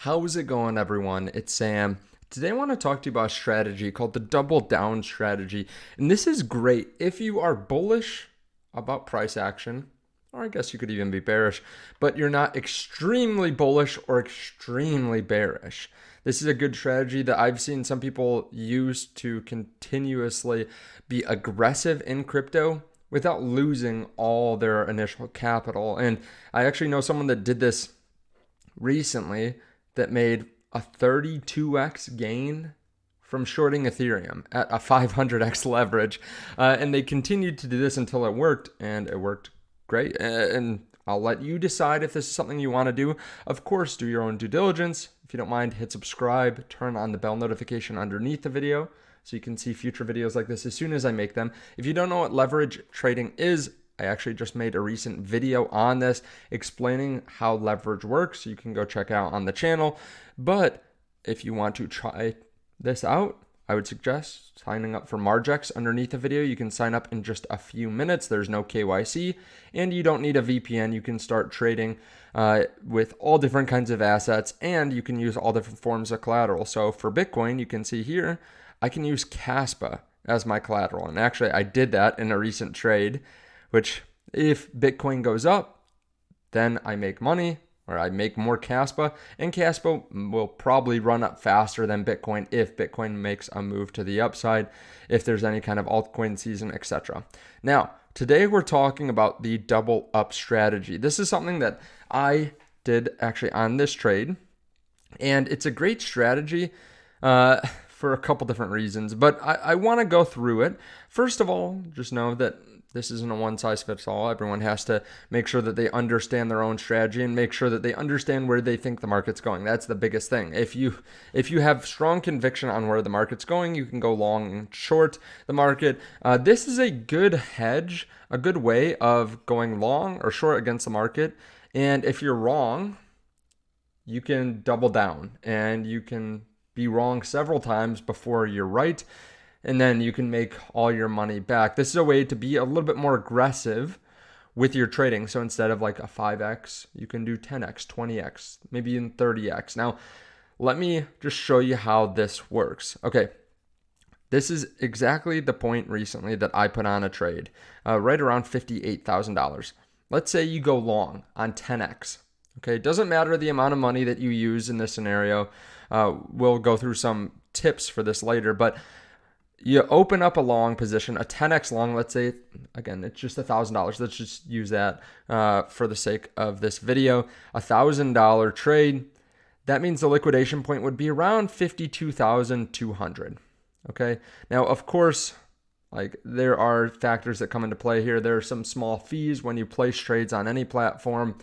How's it going, everyone? It's Sam. Today I want to talk to you about a strategy called the double down strategy. And this is great if you are bullish about price action, or I guess you could even be bearish, but you're not extremely bullish or extremely bearish. This is a good strategy that I've seen some people use to continuously be aggressive in crypto without losing all their initial capital. And I actually know someone that did this recently that made a 32x gain from shorting Ethereum at a 500x leverage. And they continued to do this until it worked, and it worked great. And I'll let you decide if this is something you want to do. Of course, do your own due diligence. If you don't mind, hit subscribe, turn on the bell notification underneath the video so you can see future videos like this as soon as I make them. If you don't know what leverage trading is, I actually just made a recent video on this explaining how leverage works. You can go check out on the channel. But if you want to try this out, I would suggest signing up for Margex underneath the video. You can sign up in just a few minutes. There's no KYC, and you don't need a VPN. You can start trading with all different kinds of assets, and you can use all different forms of collateral. So for Bitcoin, you can see here, I can use Caspa as my collateral. And actually, I did that in a recent trade, which if Bitcoin goes up, then I make money, or I make more Caspa, and Caspa will probably run up faster than Bitcoin if Bitcoin makes a move to the upside, if there's any kind of altcoin season, etc. Now, today we're talking about the double up strategy. This is something that I did actually on this trade, and it's a great strategy for a couple different reasons, but I want to go through it. First of all, just know that this isn't a one-size-fits-all. Everyone has to make sure that they understand their own strategy and make sure that they understand where they think the market's going. That's the biggest thing. If you have strong conviction on where the market's going, you can go long and short the market. This is a good hedge, a good way of going long or short against the market. And if you're wrong, you can double down, and you can be wrong several times before you're right. And then you can make all your money back. This is a way to be a little bit more aggressive with your trading. So instead of like a 5x, you can do 10x, 20x, maybe even 30x. Now, let me just show you how this works. Okay, this is exactly the point recently that I put on a trade, right around $58,000. Let's say you go long on 10x. Okay, it doesn't matter the amount of money that you use in this scenario. We'll go through some tips for this later, but you open up a long position, a 10x long, let's say, again, it's just $1,000. Let's just use that for the sake of this video. $1,000 trade. That means the liquidation point would be around 52,200. Okay. Now, of course, like there are factors that come into play here. There are some small fees when you place trades on any platform.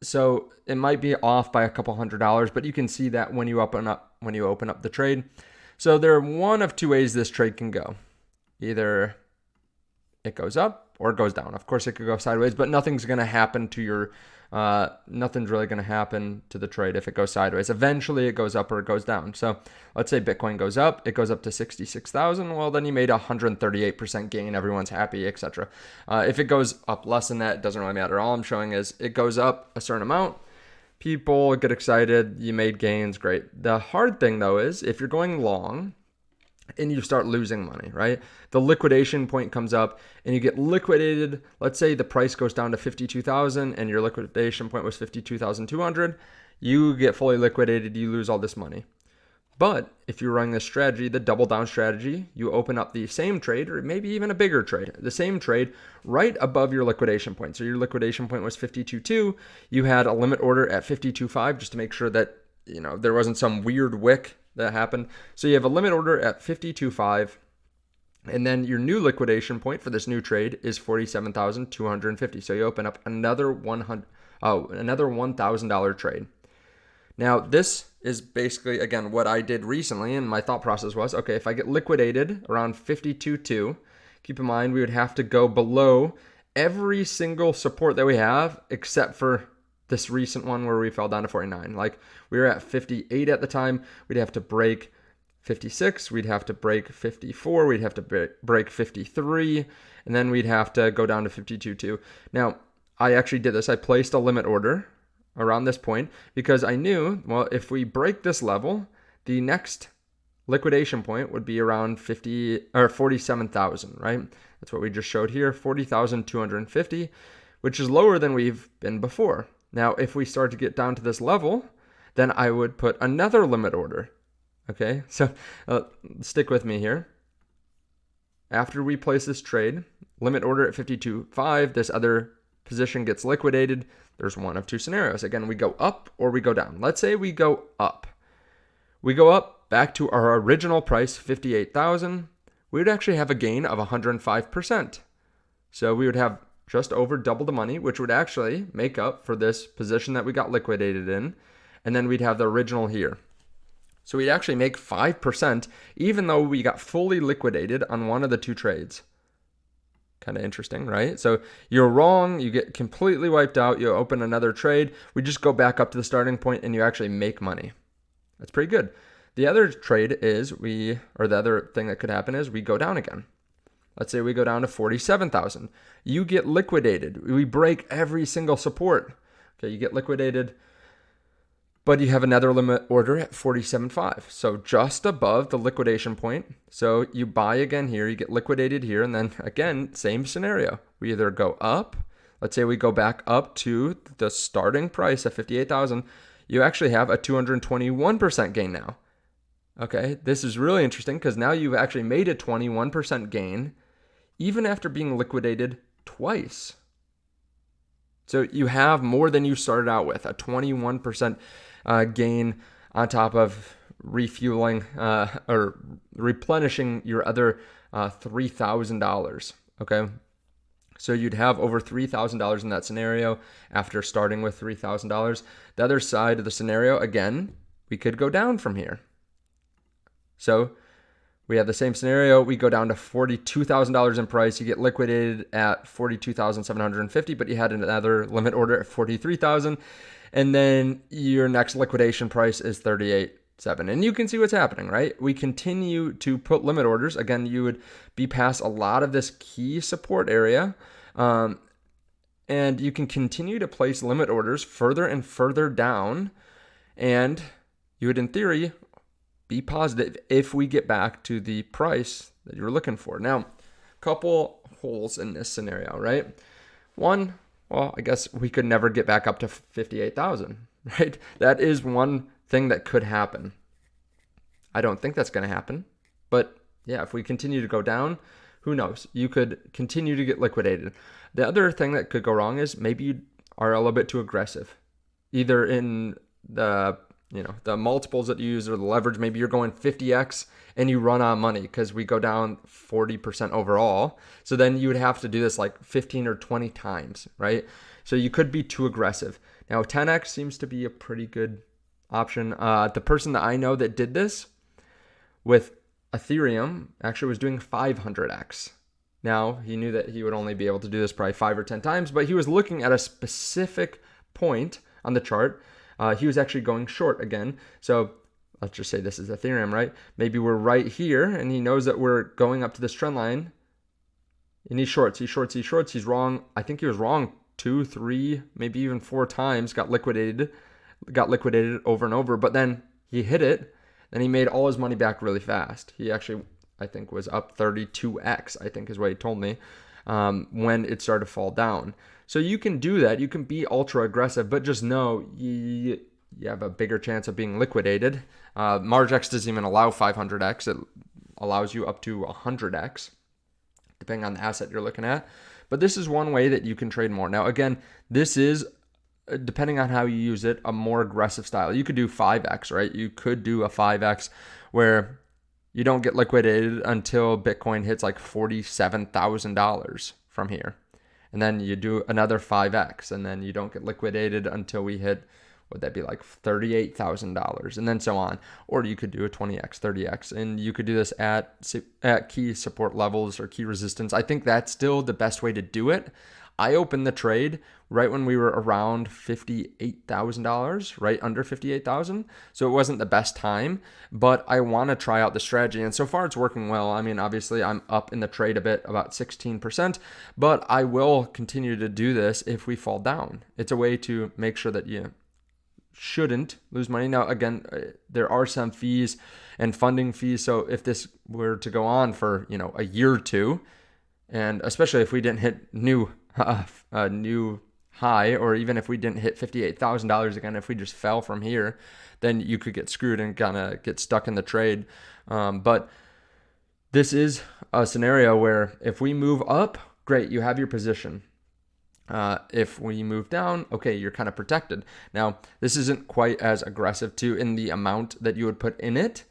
So it might be off by a couple $100, but you can see that when you open up the trade. So there are one of two ways this trade can go. Either it goes up or it goes down. Of course, it could go sideways, but nothing's going to happen to your, nothing's really going to happen to the trade if it goes sideways. Eventually, it goes up or it goes down. So let's say Bitcoin goes up, it goes up to 66,000. Well, then you made a 138% gain. Everyone's happy, etc. If it goes up less than that, it doesn't really matter. All I'm showing is it goes up a certain amount. People get excited, you made gains, great. The hard thing though is if you're going long and you start losing money, right? The liquidation point comes up and you get liquidated. Let's say the price goes down to 52,000 and your liquidation point was 52,200. You get fully liquidated, you lose all this money. But if you're running this strategy, the double down strategy, you open up the same trade or maybe even a bigger trade, the same trade right above your liquidation point. So your liquidation point was 52.2. You had a limit order at 52.5 just to make sure that, there wasn't some weird wick that happened. So you have a limit order at 52.5. And then your new liquidation point for this new trade is 47,250. So you open up another $1,000 trade. Now, this is basically, again, what I did recently, and my thought process was, okay, if I get liquidated around 52.2, keep in mind we would have to go below every single support that we have except for this recent one where we fell down to 49. Like we were at 58 at the time. We'd have to break 56. We'd have to break 54. We'd have to break 53. And then we'd have to go down to 52.2. Now, I actually did this. I placed a limit order around this point because I knew, well, if we break this level, the next liquidation point would be around 50 or 47,000, right? That's what we just showed here, 40,250, which is lower than we've been before. Now, if we start to get down to this level, then I would put another limit order. Okay, so stick with me here. After we place this trade, limit order at 52.5, this other position gets liquidated. There's one of two scenarios. Again, we go up or we go down. Let's say we go up. We go up back to our original price, 58,000. We would actually have a gain of 105%. So we would have just over double the money, which would actually make up for this position that we got liquidated in. And then we'd have the original here. So we'd actually make 5%, even though we got fully liquidated on one of the two trades. Kind of interesting, right? So you're wrong, you get completely wiped out, you open another trade, we just go back up to the starting point and you actually make money. That's pretty good. The other trade is the other thing that could happen is we go down again. Let's say we go down to 47,000. You get liquidated. We break every single support. Okay, you get liquidated, but you have another limit order at 47.5. So just above the liquidation point. So you buy again here, you get liquidated here, and then again, same scenario. We either go up, let's say we go back up to the starting price of 58,000. You actually have a 221% gain now. Okay, this is really interesting because now you've actually made a 21% gain even after being liquidated twice. So you have more than you started out with, a 21% gain on top of refueling or replenishing your other $3,000. Okay, so you'd have over $3,000 in that scenario after starting with $3,000. The other side of the scenario, again, we could go down from here. So we have the same scenario. We go down to $42,000 in price. You get liquidated at $42,750, but you had another limit order at $43,000. And then your next liquidation price is $38,700. And you can see what's happening, right? We continue to put limit orders. Again, you would be past a lot of this key support area. And you can continue to place limit orders further and further down. And you would, in theory, be positive if we get back to the price that you're looking for. Now, couple holes in this scenario, right? One, well, I guess we could never get back up to 58,000, right? That is one thing that could happen. I don't think that's going to happen, but yeah, if we continue to go down, who knows? You could continue to get liquidated. The other thing that could go wrong is maybe you are a little bit too aggressive, either in the multiples that you use or the leverage. Maybe you're going 50x and you run out of money because we go down 40% overall. So then you would have to do this like 15 or 20 times, right? So you could be too aggressive. Now 10x seems to be a pretty good option. The person that I know that did this with Ethereum actually was doing 500x. Now he knew that he would only be able to do this probably 5 or 10 times, but he was looking at a specific point on the chart. He was actually going short again. So let's just say this is Ethereum, right? Maybe we're right here and he knows that we're going up to this trend line and he shorts. He's wrong. I think he was wrong 2, 3, maybe even 4 times, got liquidated over and over, but then he hit it and he made all his money back really fast. He actually, I think, was up 32x, I think is what he told me, when it started to fall down. So you can do that. You can be ultra aggressive, but just know you have a bigger chance of being liquidated. MargeX doesn't even allow 500x. It allows you up to 100x, depending on the asset you're looking at. But this is one way that you can trade more. Now, again, this is, depending on how you use it, a more aggressive style. You could do 5x, right? You could do a 5x where you don't get liquidated until Bitcoin hits like $47,000 from here. And then you do another 5x, and then you don't get liquidated until we hit, would that be like $38,000, and then so on. Or you could do a 20x, 30x, and you could do this at key support levels or key resistance. I think that's still the best way to do it. I opened the trade right when we were around $58,000, right under 58,000. So it wasn't the best time, but I want to try out the strategy. And so far it's working well. I mean, obviously I'm up in the trade a bit, about 16%, but I will continue to do this if we fall down. It's a way to make sure that you shouldn't lose money. Now, again, there are some fees and funding fees. So if this were to go on for, a year or two, and especially if we didn't hit new high, or even if we didn't hit $58,000 again, if we just fell from here, then you could get screwed and kind of get stuck in the trade. But this is a scenario where if we move up, great, you have your position. If we move down, okay, you're kind of protected. Now, this isn't quite as aggressive too in the amount that you would put in it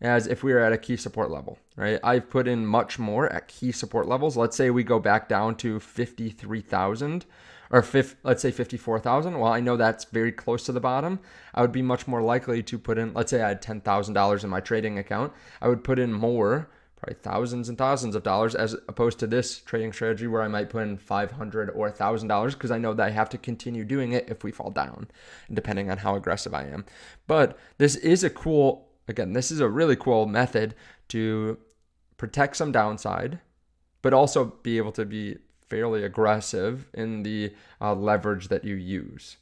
as if we were at a key support level, right? I've put in much more at key support levels. Let's say we go back down to 53,000 or let's say 54,000. Well, I know that's very close to the bottom. I would be much more likely to put in, let's say I had $10,000 in my trading account. I would put in more, probably thousands and thousands of dollars, as opposed to this trading strategy where I might put in $500 or $1,000 because I know that I have to continue doing it if we fall down, depending on how aggressive I am. But this is this is a really cool method to protect some downside, but also be able to be fairly aggressive in the leverage that you use.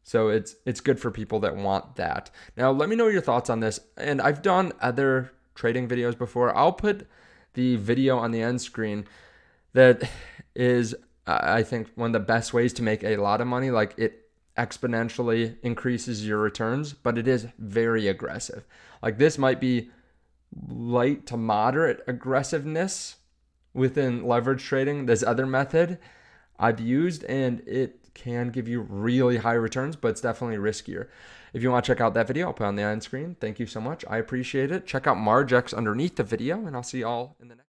So it's good for people that want that. Now, let me know your thoughts on this. And I've done other trading videos before. I'll put the video on the end screen that is, I think, one of the best ways to make a lot of money. Like, it exponentially increases your returns, but it is very aggressive. Like, this might be light to moderate aggressiveness within leverage trading. This other method I've used, and it can give you really high returns, but it's definitely riskier. If you want to check out that video, I'll put it on the end screen. Thank you so much. I appreciate it. Check out Margex underneath the video, and I'll see y'all in the next.